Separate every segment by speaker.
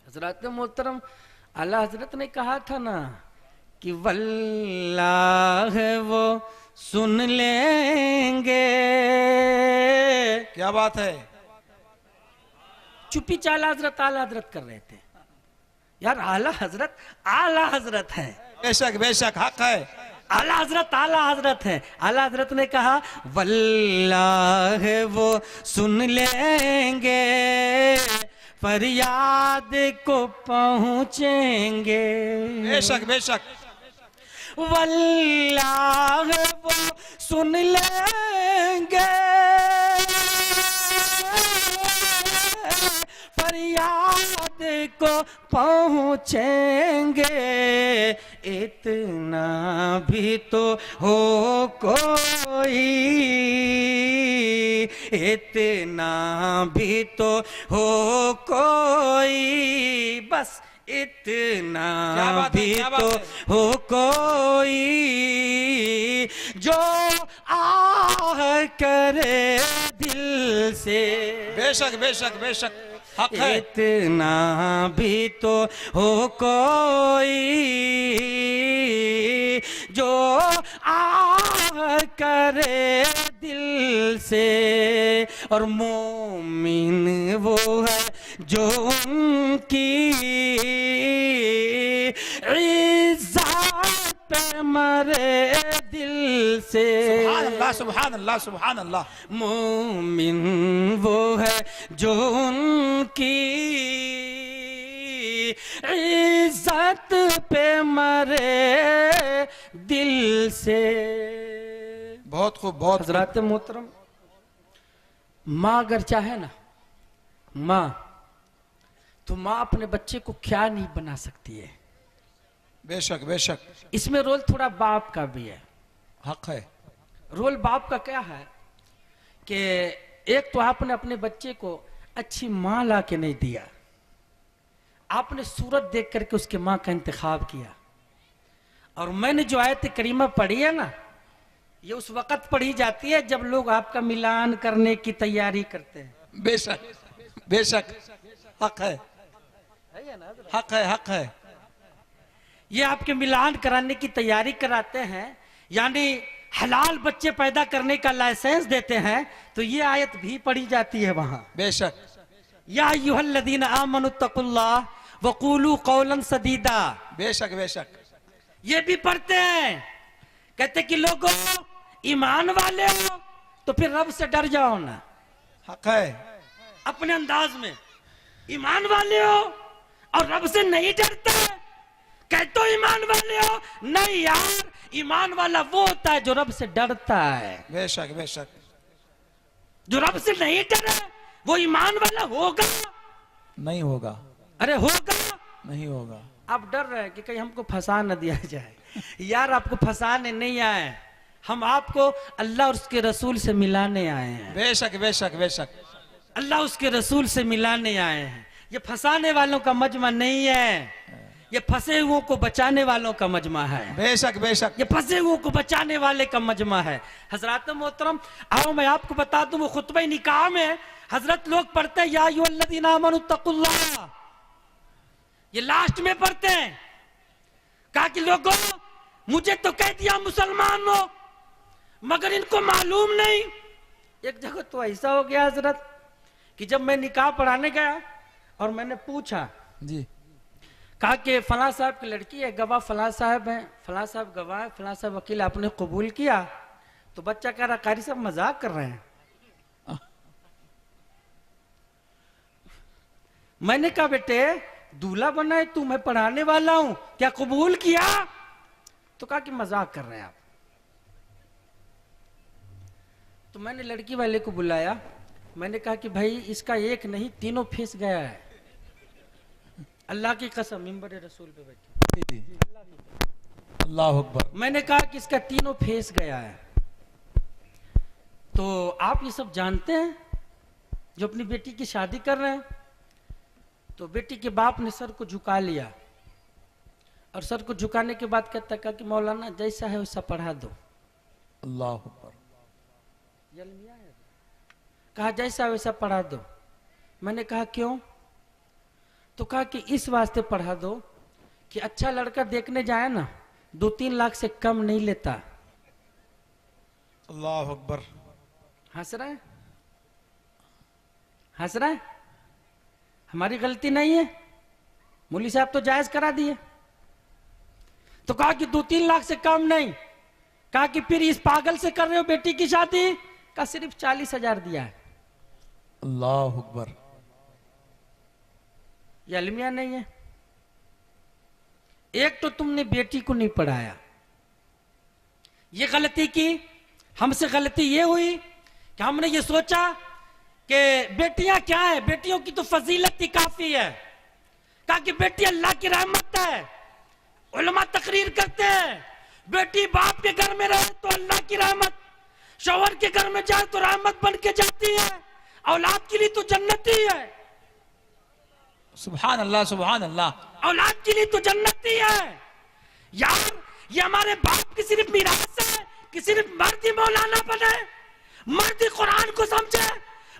Speaker 1: हजरत मोहतरम आला हजरत ने कहा था ना कि वल्लाह वो सुन लेंगे।
Speaker 2: क्या बात है।
Speaker 1: चुपी चाला हजरत आला हजरत कर रहे थे यार। आला हजरत है।
Speaker 2: बेशक बेशक हक है।
Speaker 1: आला हजरत है। आला हजरत ने कहा वल्लाह वो सुन लेंगे, फरियाद को पहुंचेंगे।
Speaker 2: बेशक बेशक
Speaker 1: वल्लाह वो सुन लेंगे, फरियाद को पहुंचेंगे। इतना भी तो हो कोई, इतना भी तो हो कोई, बस इतना भी तो हो कोई, जो आह करे दिल से।
Speaker 2: बेशक बेशक बेशक हक है।
Speaker 1: इतना भी तो हो कोई, जो आह करे दिल से। और मोमिन वो है जो उनकी इज्जत पे मरे दिल से।
Speaker 2: सुभान अल्लाह सुभान अल्लाह सुभान अल्लाह।
Speaker 1: मोमिन वो है जो उनकी इज्जत पे मरे दिल से।
Speaker 2: बहुत खूब बहुत खूब।
Speaker 1: हजरत मोहतरम, माँ अगर चाहे ना माँ, तो माँ अपने बच्चे को क्या नहीं बना सकती है।
Speaker 2: बेशक बेशक
Speaker 1: इसमें रोल थोड़ा बाप का भी है।
Speaker 2: हक है।
Speaker 1: रोल बाप का क्या है कि एक तो आपने अपने बच्चे को अच्छी माँ ला के नहीं दिया, आपने सूरत देख करके उसके माँ का इंतखाब किया। और मैंने जो आयत करीमा पढ़ी है ना, ये उस वक्त पढ़ी जाती है जब लोग आपका मिलान करने की तैयारी करते हैं।
Speaker 2: बेशक बेशक हक है। हक है हक है।
Speaker 1: ये आपके मिलान कराने की तैयारी कराते हैं, यानी हलाल बच्चे पैदा करने का लाइसेंस देते हैं, तो ये आयत भी पढ़ी जाती है वहां।
Speaker 2: बेशक
Speaker 1: या अय्युहल्लज़ीना आमनुत्तकुल्लाह वक़ूलू क़ौलन सदीदा।
Speaker 2: बेशक बेशक
Speaker 1: ये भी पढ़ते हैं, कहते कि लोगों ईमान वाले हो तो फिर रब से डर जाओ ना।
Speaker 2: हक है।
Speaker 1: अपने अंदाज में ईमान वाले हो और रब से नहीं डरते, कहते हो ईमान वाले हो। नहीं यार, ईमान वाला वो होता है जो रब से डरता है।
Speaker 2: बेशक बेशक
Speaker 1: जो रब से नहीं डरे वो ईमान वाला होगा?
Speaker 2: नहीं होगा।
Speaker 1: अरे होगा।
Speaker 2: नहीं होगा।
Speaker 1: आप डर रहे हैं कि कहीं हमको फंसा न दिया जाए। यार आपको फंसाने नहीं आए, हम आपको अल्लाह और उसके रसूल से मिलाने आए हैं।
Speaker 2: बेशक बेशक बेशक
Speaker 1: अल्लाह उसके रसूल से मिलाने आए हैं। ये फंसाने वालों का मजमा नहीं है, ये फंसे हुओं को बचाने वालों का मजमा है।
Speaker 2: बेशक बेशक
Speaker 1: ये फंसे हुओं को बचाने वाले का मजमा है। हजरत मोहतरम, आओ मैं आपको बता दूं, वो खुतबे निकाह में हजरत लोग पढ़ते हैं या अय्युहल्लज़ीना आमनुत्तकुल्लाह, ये लास्ट में पढ़ते हैं। कहा कि लोगों मुझे तो कह दिया मुसलमान हो, मगर इनको मालूम नहीं। एक जगह तो ऐसा हो गया हजरत कि जब मैं निकाह पढ़ाने गया और मैंने पूछा
Speaker 2: जी,
Speaker 1: कहा कि फला साहब की लड़की है, गवाह फला साहब है, फला साहब गवाह है, फला साहब वकील, आपने कबूल किया? तो बच्चा कह रहा कारी साहब मजाक कर रहे हैं। मैंने कहा बेटे दूल्हा बना है तू, मैं पढ़ाने वाला हूं, क्या कबूल किया? तो कहा कि मजाक कर रहे हैं आप। तो मैंने लड़की वाले को बुलाया, मैंने कहा कि भाई इसका एक नहीं तीनों फंस गया है। अल्लाह की कसम मिंबर रसूल पे बैठी,
Speaker 2: अल्लाह अकबर।
Speaker 1: मैंने कहा कि इसका तीनों फंस गया है। तो आप ये सब जानते हैं जो अपनी बेटी की शादी कर रहे हैं? तो बेटी के बाप ने सर को झुका लिया और सर को झुकाने के बाद कहता कहा कि मौलाना जैसा है वैसा पढ़ा दो।
Speaker 2: अल्लाह अकबर।
Speaker 1: कहा जैसा वैसा पढ़ा दो। मैंने कहा क्यों? तो कहा कि इस वास्ते पढ़ा दो कि अच्छा लड़का देखने जाए ना 2-3 लाख से कम नहीं लेता।
Speaker 2: अल्लाह अकबर।
Speaker 1: हंस रहा है, हंस रहा है। हमारी गलती नहीं है, मौलवी साहब तो जायज करा दिए। तो कहा कि 2-3 लाख से कम नहीं। कहा कि फिर इस पागल से कर रहे हो बेटी की शादी? का सिर्फ 40,000 दिया है।
Speaker 2: अल्लाह अकबर।
Speaker 1: ये अलमिया नहीं है। एक तो तुमने बेटी को नहीं पढ़ाया, ये गलती की। हमसे गलती ये हुई कि हमने ये सोचा कि बेटियां क्या है, बेटियों की तो फजीलत ही काफी है। कहा कि बेटी अल्लाह की रहमत है। उलमा तकरीर करते हैं बेटी बाप के घर में रहे तो अल्लाह की रहमत, शौहर के घर में जाए तो रहमत बन के जाती है, औलाद के लिए तो जन्नत ही है।
Speaker 2: सुभान अल्लाह, सुभान अल्लाह।
Speaker 1: औलाद के लिए तो जन्नत ही है। यार ये हमारे बाप की सिर्फ मीरास है कि सिर्फ मर्द ही मौलाना बने, मर्द ही कुरान को समझे,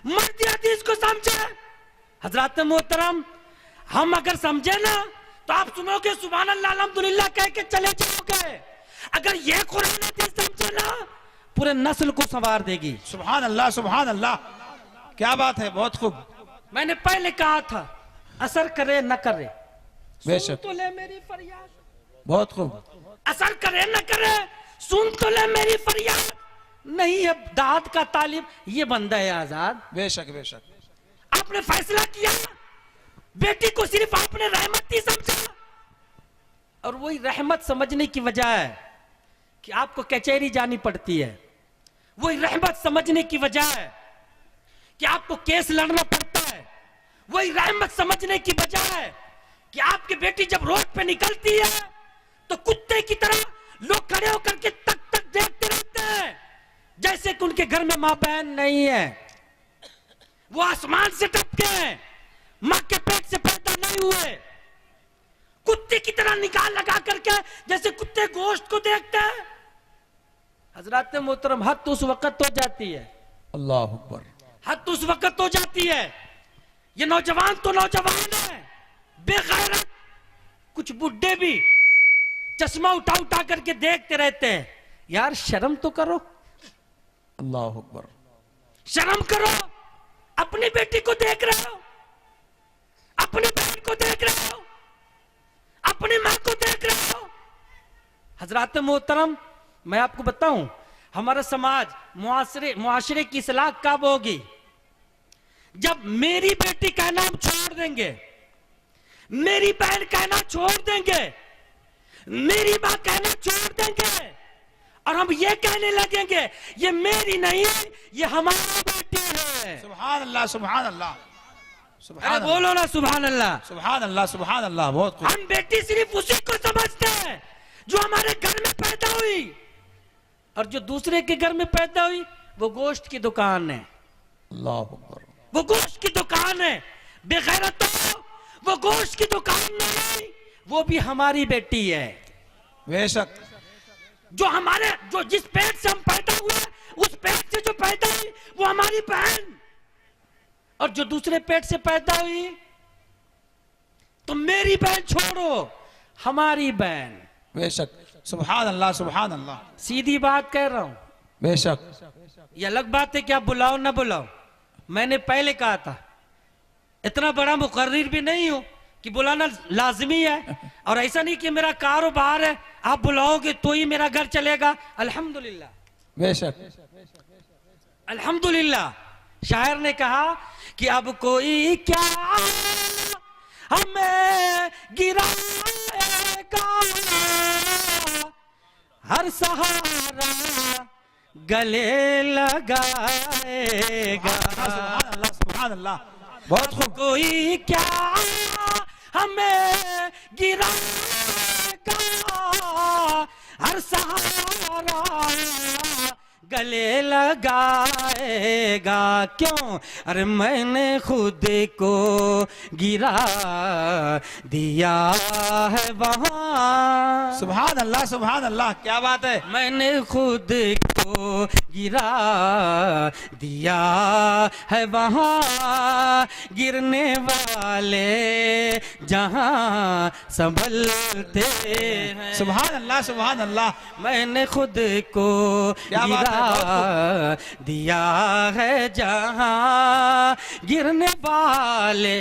Speaker 1: मर्द ही हदीस को समझे। हजरत मोहतरम, हम अगर समझे ना तो आप सुनोगे सुभान अल्लाह अल्हम्दुलिल्लाह कह के चले जाओगे। अगर ये कुरान हदीस समझे ना पूरे नस्ल को संवार देगी।
Speaker 2: सुभान अल्लाह, सुभान अल्लाह। क्या बात है, बहुत खूब।
Speaker 1: मैंने पहले कहा था असर करे न करे,
Speaker 2: बेशक।
Speaker 1: सुन तो ले मेरी फरियाद।
Speaker 2: बहुत खूब।
Speaker 1: असर करे न करे, सुन तो ले मेरी फरियाद। नहीं है दाद का तालिब, ये बंदा है आजाद।
Speaker 2: बेशक बेशक।
Speaker 1: आपने फैसला किया, बेटी को सिर्फ आपने रहमत ही समझा, और वही रहमत समझने की वजह है कि आपको कचहरी जानी पड़ती है। वही रहमत समझने की वजह है कि आपको केस लड़ना पड़ता है। वही रहमत समझने की वजह है कि आपकी बेटी जब रोड पे निकलती है तो कुत्ते की तरह लोग खड़े होकर के तक तक देखते रहते हैं, जैसे कि उनके घर में मां बहन नहीं है। वो आसमान से टपके हैं, मां के पेट से पैदा नहीं हुए। कुत्ते की तरह निगाह लगा करके जैसे कुत्ते गोश्त को देखते हैं। हजरत मोहतरम, हद उस वक्त हो जाती है,
Speaker 2: अल्लाह अकबर,
Speaker 1: हद उस वक्त हो जाती है। ये नौजवान तो नौजवान है, बेगैरत। कुछ बुड्ढे भी चश्मा उठा उठा करके देखते रहते हैं। यार शर्म तो करो,
Speaker 2: अल्लाह अकबर।
Speaker 1: शर्म करो। अपनी बेटी को देख रहे हो, अपनी बहन को देख रहे हो, अपनी मां को देख रहे हो। हजरत मोहतरम, मैं आपको बताऊं, हमारा समाज मुआशरे की इस्लाह कब होगी? जब मेरी बेटी कहना हम छोड़ देंगे, मेरी बहन कहना छोड़ देंगे, मेरी मां कहना छोड़ देंगे, और हम ये कहने लगेंगे ये मेरी नहीं है, ये हमारी बेटी है।
Speaker 2: सुभान अल्लाह, सुभान अल्लाह, सुभान
Speaker 1: अरे बोलो ना सुभान अल्लाह।
Speaker 2: सुभान अल्लाह, सुभान अल्लाह। बहुत खूब।
Speaker 1: हम बेटी सिर्फ उसी को समझते हैं जो हमारे घर में पैदा हुई, और जो दूसरे के घर में पैदा हुई वो गोश्त की दुकान है।
Speaker 2: अल्लाह अकबर।
Speaker 1: वो गोश्त की दुकान है। बेगैरतों, वो गोश्त की दुकान नहीं, वो भी हमारी बेटी है।
Speaker 2: बेशक।
Speaker 1: जो जिस पेट से हम पैदा हुए, उस पेट से जो पैदा हुई वो हमारी बहन, और जो दूसरे पेट से पैदा हुई तो मेरी बहन छोड़ो, हमारी बहन।
Speaker 2: बेशक। सुभान अल्लाह, सुभान अल्लाह।
Speaker 1: सीधी बात कह रहा हूं।
Speaker 2: बेशक।
Speaker 1: ये अलग बात है कि आप बुलाओ ना बुलाओ। मैंने पहले कहा था, इतना बड़ा मुकर्रिर भी नहीं हूं कि बुलाना लाजमी है, और ऐसा नहीं कि मेरा कारोबार है आप बुलाओगे तो ही मेरा घर चलेगा। अल्हम्दुलिल्लाह,
Speaker 2: बेशक,
Speaker 1: अल्हम्दुलिल्लाह। शायर ने कहा कि अब कोई क्या हमें गिराएगा, हर सहारा गले लगाएगा।
Speaker 2: सुभान अल्लाह, सुभान अल्लाह। बहुत खूब।
Speaker 1: कोई क्या हमें गिराएगा, हर सहारा गले लगाएगा क्यों? अरे मैंने खुद को गिरा दिया है वहाँ।
Speaker 2: सुभान अल्लाह, सुभान अल्लाह, क्या बात है।
Speaker 1: मैंने खुद को गिरा दिया है वहाँ, गिरने वाले जहाँ संभलते हैं।
Speaker 2: सुभान अल्लाह, सुभान अल्लाह।
Speaker 1: मैंने खुद को
Speaker 2: क्या बात है,
Speaker 1: गिरा दिया है जहाँ, गिरने वाले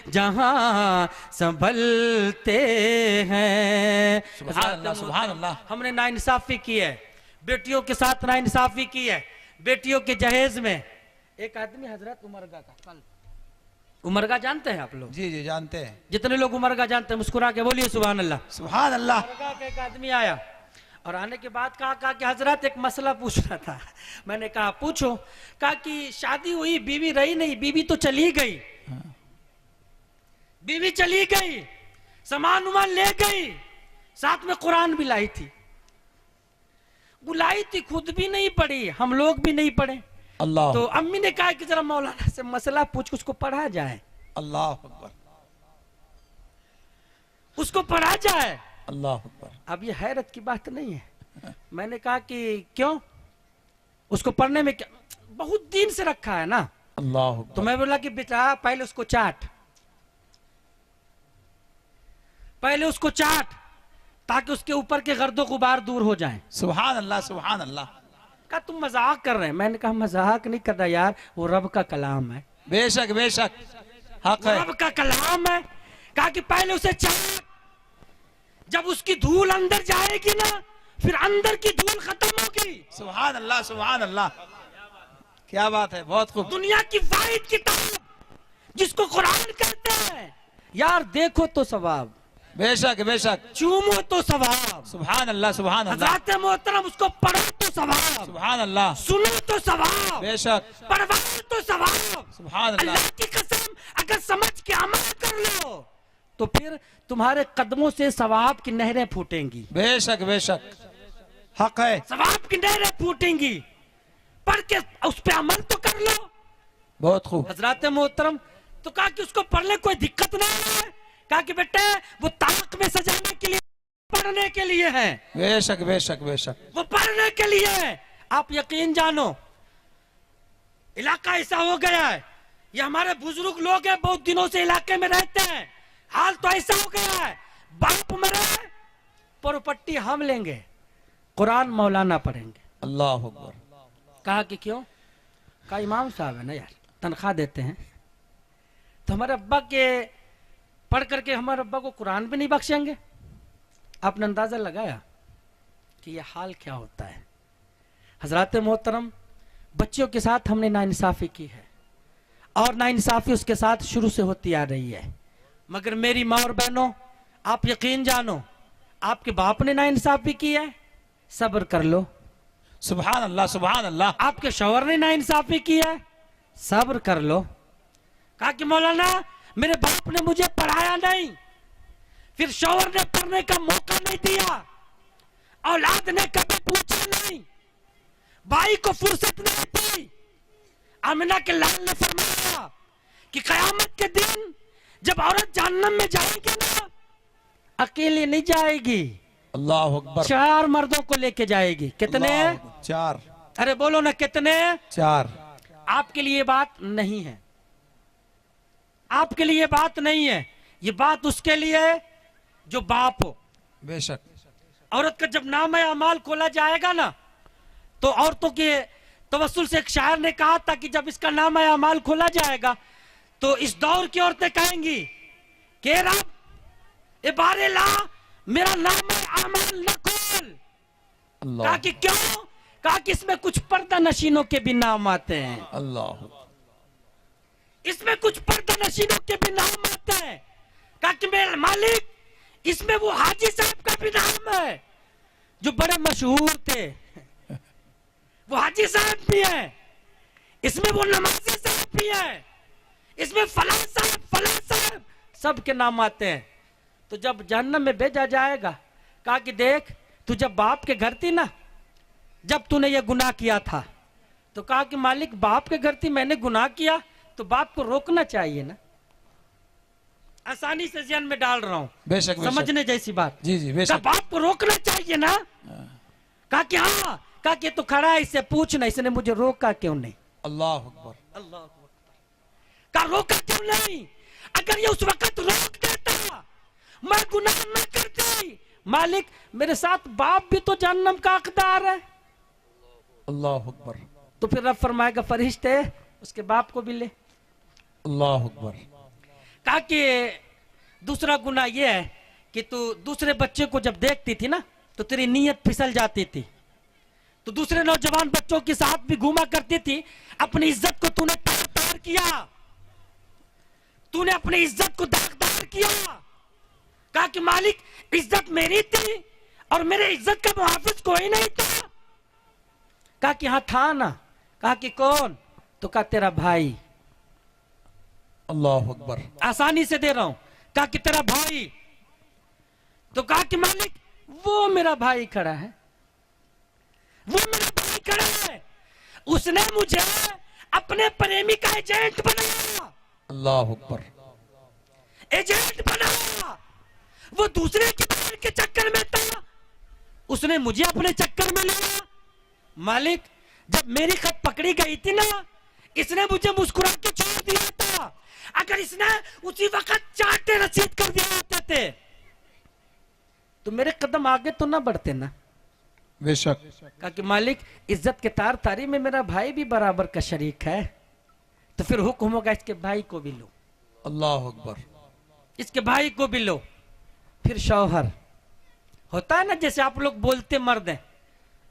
Speaker 1: जहाँ संभलते हैं।
Speaker 2: सुभान अल्लाह, सुभान अल्लाह।
Speaker 1: हमने नाइंसाफी की है, बेटियों के साथ नाइंसाफी की है। बेटियों के जहेज में एक आदमी हजरत उमरगा का, कल उमरगा जानते हैं आप लोग?
Speaker 2: जी जी जानते हैं।
Speaker 1: जितने लोग उमरगा जानते हैं मुस्कुरा के बोलिए सुभान अल्लाह।
Speaker 2: सुभान अल्लाह।
Speaker 1: उमरगा का एक आदमी आया और आने के बाद कहा कि हजरत एक मसला पूछना था। मैंने कहा पूछो। कहा कि शादी हुई, बीवी रही नहीं, बीवी तो चली गई। बीवी चली गई, सामान उमान ले गई, साथ में कुरान भी लाई थी। बुलाई थी, खुद भी नहीं पढ़ी, हम लोग भी नहीं पढ़े।
Speaker 2: अल्लाह।
Speaker 1: तो अम्मी ने कहा कि जरा मौलाना से मसला पूछ के उसको पढ़ा जाए।
Speaker 2: अल्लाह अकबर।
Speaker 1: उसको पढ़ा जाए।
Speaker 2: अल्लाह अकबर।
Speaker 1: अब ये हैरत की बात नहीं है। मैंने कहा कि क्यों? उसको पढ़ने में क्या, बहुत दिन से रखा है ना।
Speaker 2: अल्लाह अकबर।
Speaker 1: तो मैं बोला कि बेटा पहले उसको चाट, पहले उसको चाट, ताकि उसके ऊपर के गर्दो गुबार दूर हो जाएं।
Speaker 2: सुभान अल्लाह, सुभान अल्लाह।
Speaker 1: कहा तुम मजाक कर रहे हैं। मैंने कहा मजाक नहीं कर रहा यार, वो रब का कलाम है।
Speaker 2: बेशक बेशक, हक
Speaker 1: वो
Speaker 2: है।
Speaker 1: रब का कलाम है। कहा कि पहले उसे चाट, जब उसकी धूल अंदर जाएगी ना, फिर अंदर की धूल खत्म होगी।
Speaker 2: सुभान अल्लाह, सुभान अल्लाह, क्या बात है, बहुत खूब।
Speaker 1: दुनिया की वाहिद किताब जिसको कुरान कहते हैं, यार देखो तो सवाब,
Speaker 2: बेशक बेशक,
Speaker 1: चूमो तो सवाब।
Speaker 2: सुभान अल्लाह, सुभान अल्लाह,
Speaker 1: हज़रात मोहतरम उसको पढ़ो तो सवाब,
Speaker 2: सुभान अल्लाह,
Speaker 1: सुनो तो सवाब,
Speaker 2: बेशक,
Speaker 1: पढ़वाओ तो सवाब।
Speaker 2: सुभान अल्लाह।
Speaker 1: अल्लाह की कसम, अगर समझ के अमल कर लो तो फिर तुम्हारे कदमों से सवाब की नहरें फूटेंगी।
Speaker 2: बेशक बेशक, हक है।
Speaker 1: सवाब की नहरें फूटेंगी। पढ़ के उस पे अमल तो कर लो।
Speaker 2: बहुत खूब।
Speaker 1: हजरत मोहतरम तो कहा कि उसको पढ़ने कोई दिक्कत नहीं है। कहा कि बेटे वो ताक में सजाने के लिए, पढ़ने के लिए है।
Speaker 2: बेशक बेशक बेशक,
Speaker 1: वो पढ़ने के लिए है। आप यकीन जानो, इलाका ऐसा हो गया है, ये हमारे बुजुर्ग लोग हैं, बहुत दिनों से इलाके में रहते हैं। हाल तो ऐसा हो गया है, बाप मरे प्रॉपर्टी हम लेंगे, कुरान मौलाना पढ़ेंगे।
Speaker 2: अल्लाह अकबर।
Speaker 1: कहा कि क्यों? कहा इमाम साहब है ना यार, तनख्वाह देते हैं, तो हमारे अब्बा के पढ़ करके हमारे अब्बा को कुरान भी नहीं बख्शेंगे। आपने अंदाजा लगाया कि ये हाल क्या होता है। हजरत मोहतरम, बच्चियों के साथ हमने नाइंसाफी की है और नाइंसाफी उसके साथ शुरू से होती आ रही है। मगर मेरी माँ और बहनों, आप यकीन जानो, आपके बाप ने नाइंसाफी की है, सब्र कर लो।
Speaker 2: सुभान अल्लाह, सुभान अल्लाह।
Speaker 1: आपके शौहर ने नाइंसाफी की है, सब्र कर लो। कहा कि मौलाना मेरे बाप ने मुझे पढ़ाया नहीं, फिर शौहर ने पढ़ने का मौका नहीं दिया, औलाद ने कभी पूछा नहीं, भाई को फुर्सत नहीं दी। आमिना के लाल ने फरमाया कि कयामत के दिन जब औरत जहन्नम में जाएगी ना, अकेले नहीं जाएगी,
Speaker 2: अल्लाह अकबर।
Speaker 1: 4 मर्दों को लेके जाएगी। कितने?
Speaker 2: 4।
Speaker 1: अरे बोलो ना कितने?
Speaker 2: 4।
Speaker 1: आपके लिए बात नहीं है, आपके लिए बात नहीं है, ये बात उसके लिए है जो बाप हो।
Speaker 2: बेशक।
Speaker 1: औरत का जब नाम अमाल खोला जाएगा ना, तो औरतों के तवस्सुल से एक शायर ने कहा था कि जब इसका नाम अमाल खोला जाएगा तो इस दौर की औरतें कहेंगी कि रब ए बारे ला, मेरा नाम अमाल न खोल। कहा कि क्यों? कहा कि इसमें कुछ पर्दा नशीनों के भी नाम आते हैं।
Speaker 2: अल्लाह।
Speaker 1: इसमें कुछ पर्दा नशीनों के भी नाम आते हैं। कहा कि मेरे मालिक, इसमें वो हाजी साहब का भी नाम है जो बड़े मशहूर थे, वो हाजी साहब भी है, इसमें वो नमाजी साहब भी है, इसमें फला साहब सबके नाम आते हैं। तो जब जहन्नम में भेजा जाएगा, कहा कि देख, तू जब बाप के घर थी ना, जब तूने ये गुनाह किया था। तो कहा कि मालिक बाप के घर थी, मैंने गुनाह किया तो बाप को रोकना चाहिए ना। आसानी से जहन में डाल रहा हूं,
Speaker 2: बेशक बेशक।
Speaker 1: समझने जैसी बात।
Speaker 2: जी जी
Speaker 1: कहा
Speaker 2: बेशक।
Speaker 1: बाप को रोकना चाहिए ना। कहा कि हाँ। कहा कि तो खड़ा है, इससे पूछना इसने मुझे रोका क्यों नहीं।
Speaker 2: अल्लाह अकबर।
Speaker 1: अल्लाह अकबर। कहा रोका क्यों नहीं। अगर ये उस वक्त रोक देता मैं गुनाह न करती। मालिक मेरे साथ बाप भी तो जहन्नम का हकदार है।
Speaker 2: अल्लाह अकबर।
Speaker 1: तो फिर रब फरमाएगा फरिश्ते उसके बाप को भी ले।
Speaker 2: अल्लाह अकबर।
Speaker 1: कहा कि दूसरा गुनाह यह है कि तू दूसरे बच्चे को जब देखती थी ना तो तेरी नीयत फिसल जाती थी। तो दूसरे नौजवान बच्चों के साथ भी घूमा करती थी। अपनी इज्जत को तूने तार किया, तूने अपनी इज्जत को दागदार किया। कहा कि मालिक इज्जत मेरी थी और मेरे इज्जत का मुहाफिज कोई नहीं था। कहा कि हाँ था ना। कहा कि कौन। तो कहा तेरा भाई।
Speaker 2: अल्लाह अकबर।
Speaker 1: आसानी से दे रहा हूं। कहा कि तेरा भाई। तो कहा कि मालिक वो मेरा भाई खड़ा है, वो मेरा भाई खड़ा है, उसने मुझे अपने प्रेमी का एजेंट बनाया।
Speaker 2: अल्लाह अकबर।
Speaker 1: एजेंट बनाया। वो दूसरे की बहन के चक्कर में था, उसने मुझे अपने चक्कर में लिया। मालिक जब मेरी खत पकड़ी गई थी ना इसने मुझे मुस्कुरा के छोड़ दिया था। अगर इसने उसी वक्त चाटे रसीद कर दिया होते थे तो मेरे कदम आगे तो ना बढ़ते ना।
Speaker 2: बेशक।
Speaker 1: कहा कि मालिक इज्जत के तार तारी में मेरा भाई भी बराबर का शरीक है। तो फिर हुक्म होगा इसके भाई को भी लो।
Speaker 2: अल्लाह अकबर।
Speaker 1: इसके भाई को भी लो। फिर शौहर होता है ना, जैसे आप लोग बोलते मर्द हैं,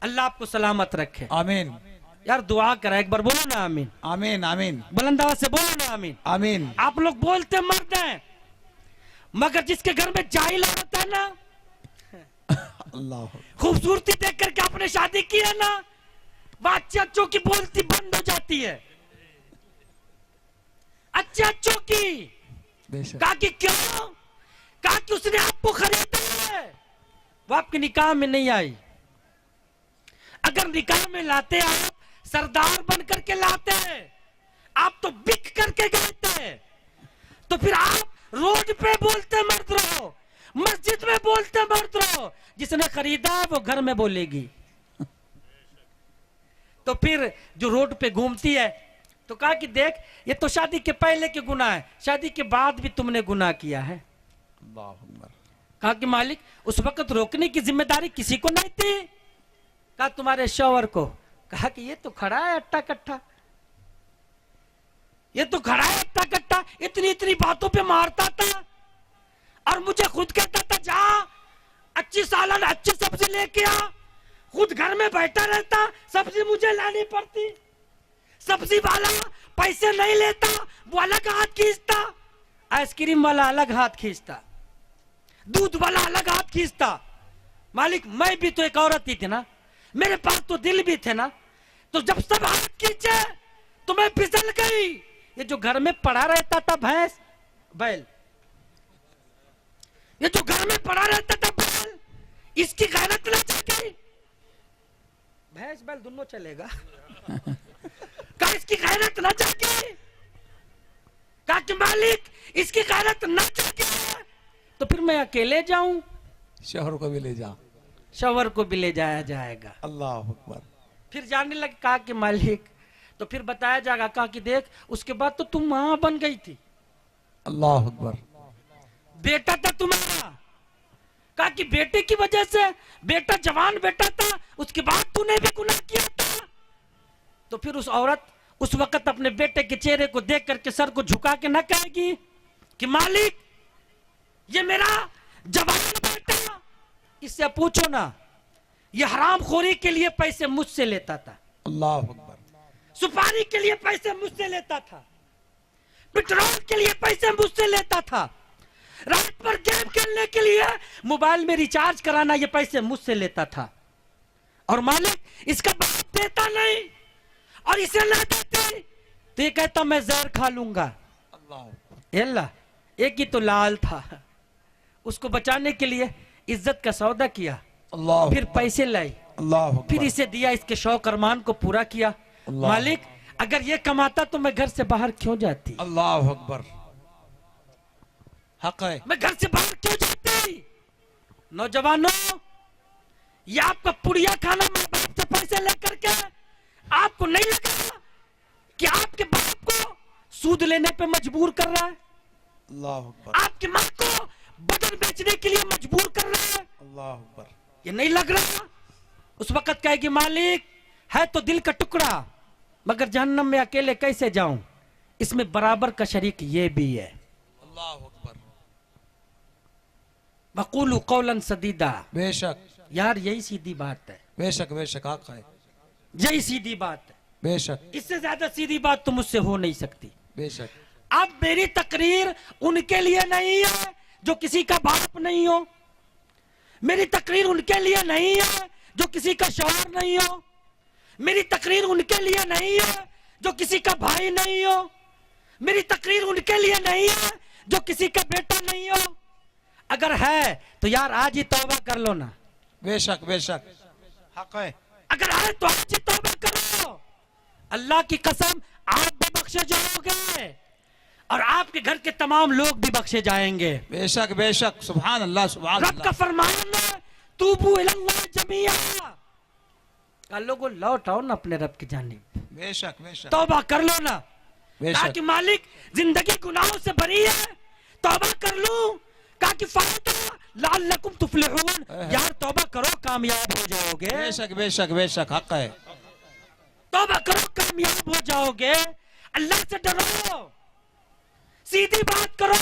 Speaker 1: अल्लाह आपको सलामत रखे।
Speaker 2: आमीन।
Speaker 1: यार दुआ करा, एक बार बोलो ना आमीन।
Speaker 2: आमीन आमीन।
Speaker 1: बुलंद आवाज से बोलो ना आमीन।
Speaker 2: आमीन।
Speaker 1: आप लोग बोलते मर्द हैं, मगर जिसके घर में जाहिल होता है ना,
Speaker 2: अल्लाह।
Speaker 1: खूबसूरती देख करके आपने शादी की है ना, बात अच्छों की बोलती बंद हो जाती है। अच्छों की।
Speaker 2: बेशक।
Speaker 1: कहा कि क्यों। कहा कि उसने आपको खरीदा है, वो आपके निकाह में नहीं आई। अगर निकाह में लाते आप सरदार बन करके लाते, आप तो बिक करके गए थे। तो फिर आप रोड पे बोलते मर्द रहो, मस्जिद में बोलते मर्द रहो, जिसने खरीदा वो घर में बोलेगी। तो फिर जो रोड पे घूमती है तो कहा कि देख ये तो शादी के पहले के गुनाह है, शादी के बाद भी तुमने गुनाह किया है।
Speaker 2: अल्लाह अकबर।
Speaker 1: कहा कि मालिक उस वक्त रोकने की जिम्मेदारी किसी को नहीं थी। कहा तुम्हारे शौहर को। कहा कि ये तो खड़ा है अट्टा कट्टा, ये तो खड़ा है अट्टा कट्टा, इतनी इतनी बातों पे मारता था और मुझे खुद कहता था जा अच्छी सालन अच्छी सब्जी लेके आ। खुद घर में बैठा रहता, सब्जी मुझे लानी पड़ती। सब्जी वाला पैसे नहीं लेता, वो अलग हाथ खींचता। आइसक्रीम वाला अलग हाथ खींचता, दूध वाला अलग हाथ खींचता। मालिक मैं भी तो एक औरत ही थी ना, मेरे पास तो दिल भी थे ना। तो जब सब हाथ खींचे तो मैं फिसल गई। ये जो घर में पड़ा रहता था भैंस बैल, ये जो घर में पड़ा रहता था बैल, इसकी गैरत न जागी। भैंस बैल दोनों चलेगा। कहा इसकी गैरत न जागी। कहा कि मालिक इसकी गैरत न जागी तो फिर मैं अकेले जाऊं।
Speaker 2: शौहर को भी ले जा।
Speaker 1: शौहर को भी ले जाया जाएगा।
Speaker 2: अल्लाह अकबर।
Speaker 1: फिर जाने लगे। कहा कि मालिक तो फिर बताया जाएगा। कहा कि देख उसके बाद तो तुम मां बन गई थी,
Speaker 2: अल्लाह अकबर।
Speaker 1: बेटा था तुम्हारा। कहा कि बेटे की वजह से, बेटा जवान बेटा था, उसके बाद तूने भी गुनाह किया था। तो फिर उस औरत उस वक्त अपने बेटे के चेहरे को देख करके सर को झुका के न कहेगी कि मालिक ये मेरा जवान बेटा, इससे पूछो ना ये हरामखोरी के लिए पैसे मुझसे लेता था,
Speaker 2: अल्लाह अकबर।
Speaker 1: सुपारी के लिए पैसे मुझसे लेता था, पेट्रोल के लिए पैसे मुझसे लेता था, रात पर गेम खेलने के लिए मोबाइल में रिचार्ज कराना ये पैसे मुझसे लेता था। और मालिक इसका बाप देता नहीं और इसे ना देते तो ये कहता मैं जहर खा लूंगा। अल्लाह एक ही तो लाल था, उसको बचाने के लिए इज्जत का सौदा किया,
Speaker 2: अल्लाह
Speaker 1: फिर पैसे लाई।
Speaker 2: अल्लाह
Speaker 1: फिर
Speaker 2: अकबर,
Speaker 1: इसे दिया, इसके शौक अरमान को पूरा किया।
Speaker 2: अल्लाह।
Speaker 1: मालिक अगर ये कमाता तो मैं घर से बाहर क्यों जाती,
Speaker 2: अल्लाह अकबर, हक है।
Speaker 1: मैं घर से बाहर क्यों जाती। नौजवानों, ये आपका पुड़िया खाना माँ बाप से पैसे लेकर के, आपको नहीं लगा कि आपके बाप को सूद लेने पे मजबूर कर रहा है,
Speaker 2: अल्लाह अकबर,
Speaker 1: आपकी माँ को बदन बेचने के लिए मजबूर कर रहा है।
Speaker 2: अल्लाह अकबर,
Speaker 1: ये नहीं लग रहा। उस वक्त कहेगी मालिक है तो दिल का टुकड़ा, मगर जहन्नम में अकेले कैसे जाऊं, इसमें बराबर का शरीक ये भी है।
Speaker 2: अल्लाह अकबर,
Speaker 1: वक़ूलू कौलन सदीदा।
Speaker 2: बेशक
Speaker 1: यार यही सीधी बात है,
Speaker 2: बेशक बेशक, हक है,
Speaker 1: यही सीधी बात है,
Speaker 2: बेशक
Speaker 1: इससे ज्यादा सीधी बात तो मुझसे हो नहीं सकती।
Speaker 2: बेशक।
Speaker 1: अब मेरी तकरीर उनके लिए नहीं है जो किसी का बाप नहीं हो, मेरी तकरीर उनके लिए नहीं है जो किसी का शौहर नहीं हो, मेरी तकरीर उनके लिए नहीं है जो किसी का भाई नहीं हो, मेरी तकरीर उनके लिए नहीं है जो किसी का बेटा नहीं हो। अगर है तो यार आज ही तौबा कर लो ना,
Speaker 2: बेशक बेशक, हक है।
Speaker 1: अगर है तो आज ही तौबा करो। अल्लाह की कसम आप भी बख्शे जाओगे और आपके घर के तमाम लोग भी बख्शे जाएंगे।
Speaker 2: बेशक बेशक, सुभान अल्लाह सुभान
Speaker 1: रब का
Speaker 2: अल्लाह।
Speaker 1: फरमान है तूबू इलल्लाह जमीआ, लोगों लौट आओ ना अपने रब की जानिब,
Speaker 2: बेशक बेशक,
Speaker 1: तौबा कर लो ना।
Speaker 2: बेशक।
Speaker 1: कहा कि मालिक जिंदगी गुनाहों से भरी है, तौबा कर लूं। कहा कि फायदा लअल्लकुम तुफलिहून, यार तौबा करो कामयाब हो जाओगे,
Speaker 2: बेशक बेशक बेशक, हक है।
Speaker 1: तौबा करो कामयाब हो जाओगे। अल्लाह से डरो, सीधी बात करो।